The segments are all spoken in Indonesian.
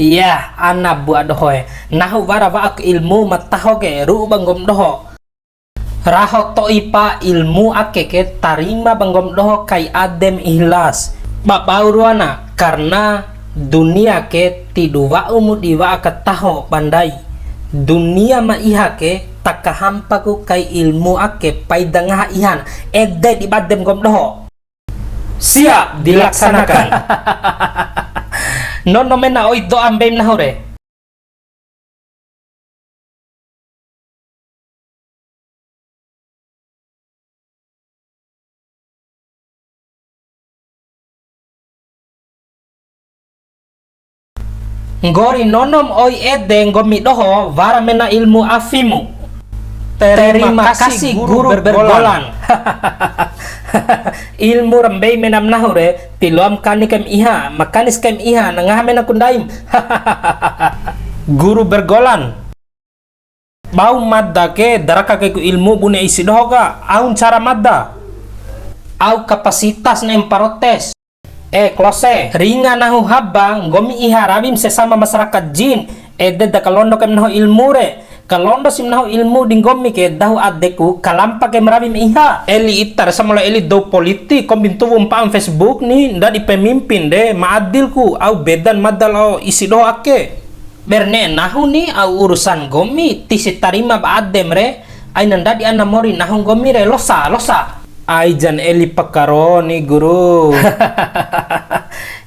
Ya, anak buat dohoy. Nahu wara ak ilmu matahoge ru banggom doho. Raho to ipa ilmu akeke tarima banggom doho kai adem ihlas. Bapau ruana karena dunia ke tiduwa umud iwa akataho pandai. Dunia ma iha ke takahampaku kai ilmu ake paidangah ihan ede di badem gom doho. Siap dilaksanakan. Nono mena oi do ambem nahore. Ngori nonom oi ede ngomi doho vara mena ilmu afimu. Terima kasih guru bergolan. Ilmu rembei menam nahure tiluam kanikem iha makanis kem iha nangah mena kundaim. Guru bergolan bau madda ke daraka ke ilmu bune isi dohoga aun cara madda au kapasitas nem parotes klose ringa nahu habang gomi iha rabim sesama masyarakat jin ede da kalondo kem nahu ilmu re kalondo sim nahu ilmu dinggomi ke dahu adeku kalampa ke merabim iha eli itar samula eli do politik kombintu umpam Facebook ni nda di pemimpin de maadilku au bedan madal au isi doho ake berne nahu ni au urusan gomi tisi tarima baadem re ay nanda di anamori nahu gomi re losa ay jan eli pakaroni guru.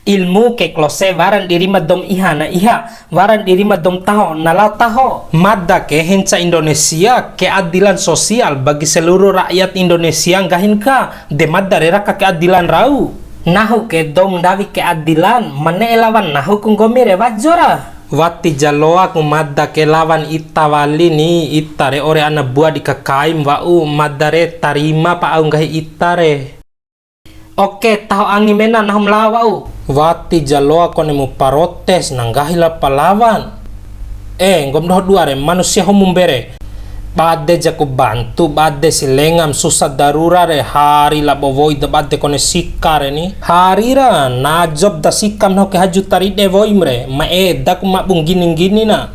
Ilmu ke klose waran diri madom iha na iha waran diri madom taho nalau taho madda ke henca Indonesia keadilan sosial bagi seluruh rakyat Indonesia gahin ka de madda raka keadilan rau nahu ke dom dawi keadilan mane elawan nahu kung gomire wajora wati jaloa ku madda ke lawan itawali ni itare ore ana buah di kakaim wau madare tarima pa au gahi itare. Oke, tahu angin mena nahum lawau. Wati jaloa kone mu parotes nanggahila palawan. Ngom doh dua re manusia humum bere. Bade jaku bantu bade silengam susah darura re hari la bovoi da bade kone sikare ni. Hari ra na job da sikam no ke haju taride voimre. Ma dak mabung gini na.